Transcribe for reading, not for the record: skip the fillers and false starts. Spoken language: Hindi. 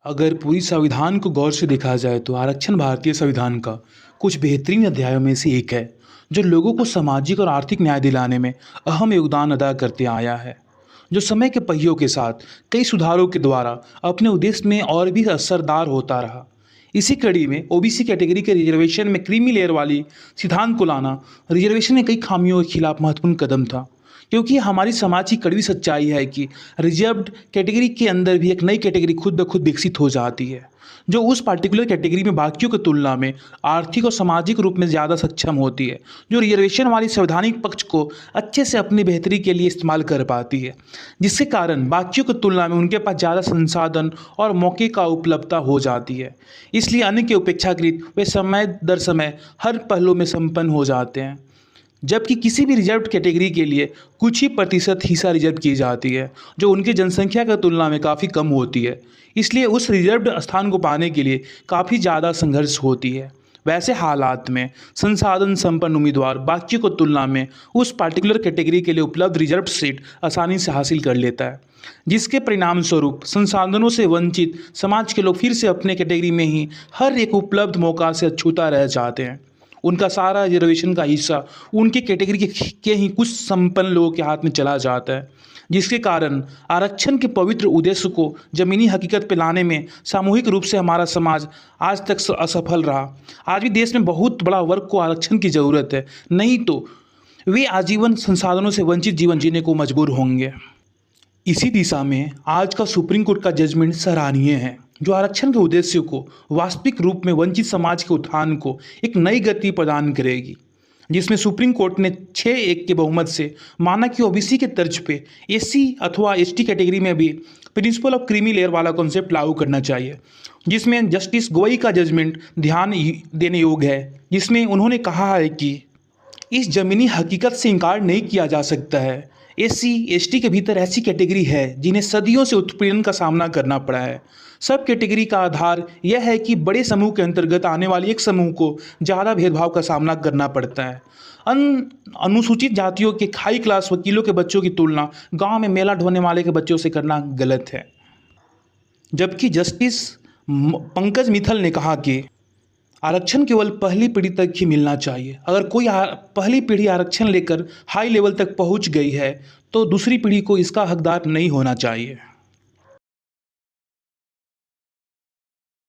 अगर पूरी संविधान को गौर से देखा जाए तो आरक्षण भारतीय संविधान का कुछ बेहतरीन अध्यायों में से एक है जो लोगों को सामाजिक और आर्थिक न्याय दिलाने में अहम योगदान अदा करते आया है। जो समय के पहियों के साथ कई सुधारों के द्वारा अपने उद्देश्य में और भी असरदार होता रहा। इसी कड़ी में ओबीसी कैटेगरी के रिजर्वेशन में क्रीमी लेयर वाली सिद्धांत को लाना रिजर्वेशन में कई खामियों के खिलाफ महत्वपूर्ण कदम था, क्योंकि हमारी समाज की कड़वी सच्चाई है कि रिजर्व्ड कैटेगरी के अंदर भी एक नई कैटेगरी खुद ब खुद विकसित हो जाती है जो उस पार्टिकुलर कैटेगरी में बाकियों की तुलना में आर्थिक और सामाजिक रूप में ज़्यादा सक्षम होती है, जो रिजर्वेशन वाली संवैधानिक पक्ष को अच्छे से अपनी बेहतरी के लिए इस्तेमाल कर पाती है, जिसके कारण बाकियों की तुलना में उनके पास ज़्यादा संसाधन और मौके का उपलब्धता हो जाती है। इसलिए अन्य के अपेक्षाकृत वे समय दर समय हर पहलू में संपन्न हो जाते हैं, जबकि किसी भी रिजर्व कैटेगरी के लिए कुछ ही प्रतिशत हिस्सा रिजर्व की जाती है जो उनकी जनसंख्या की तुलना में काफ़ी कम होती है। इसलिए उस रिजर्व्ड स्थान को पाने के लिए काफ़ी ज़्यादा संघर्ष होती है। वैसे हालात में संसाधन संपन्न उम्मीदवार बाकियों की तुलना में उस पार्टिकुलर कैटेगरी के लिए उपलब्ध रिजर्व सीट आसानी से हासिल कर लेता है, जिसके परिणाम स्वरूप संसाधनों से वंचित समाज के लोग फिर से अपने कैटेगरी में ही हर एक उपलब्ध मौका से अछूता रह जाते हैं। उनका सारा रिजर्वेशन का हिस्सा उनकी कैटेगरी के ही कुछ संपन्न लोगों के हाथ में चला जाता है, जिसके कारण आरक्षण के पवित्र उद्देश्य को ज़मीनी हकीकत पे लाने में सामूहिक रूप से हमारा समाज आज तक असफल रहा। आज भी देश में बहुत बड़ा वर्ग को आरक्षण की ज़रूरत है, नहीं तो वे आजीवन संसाधनों से वंचित जीवन जीने को मजबूर होंगे। इसी दिशा में आज का सुप्रीम कोर्ट का जजमेंट सराहनीय है, जो आरक्षण के उद्देश्य को वास्तविक रूप में वंचित समाज के उत्थान को एक नई गति प्रदान करेगी, जिसमें सुप्रीम कोर्ट ने 6-1 के बहुमत से माना कि ओबीसी के तर्ज पे एससी अथवा एसटी कैटेगरी में भी प्रिंसिपल ऑफ क्रीमी लेयर वाला कॉन्सेप्ट लागू करना चाहिए, जिसमें जस्टिस गोगोई का जजमेंट ध्यान देने योग्य है, जिसमें उन्होंने कहा है कि इस ज़मीनी हकीकत से इनकार नहीं किया जा सकता है। एससी एसटी के भीतर ऐसी कैटेगरी है जिन्हें सदियों से उत्पीड़न का सामना करना पड़ा है। सब कैटेगरी का आधार यह है कि बड़े समूह के अंतर्गत आने वाले एक समूह को ज़्यादा भेदभाव का सामना करना पड़ता है। अनुसूचित जातियों के हाई क्लास वकीलों के बच्चों की तुलना गांव में मेला ढोने वाले के बच्चों से करना गलत है। जबकि जस्टिस पंकज मित्तल ने कहा कि आरक्षण केवल पहली पीढ़ी तक ही मिलना चाहिए। अगर कोई पहली पीढ़ी आरक्षण लेकर हाई लेवल तक पहुंच गई है तो दूसरी पीढ़ी को इसका हकदार नहीं होना चाहिए।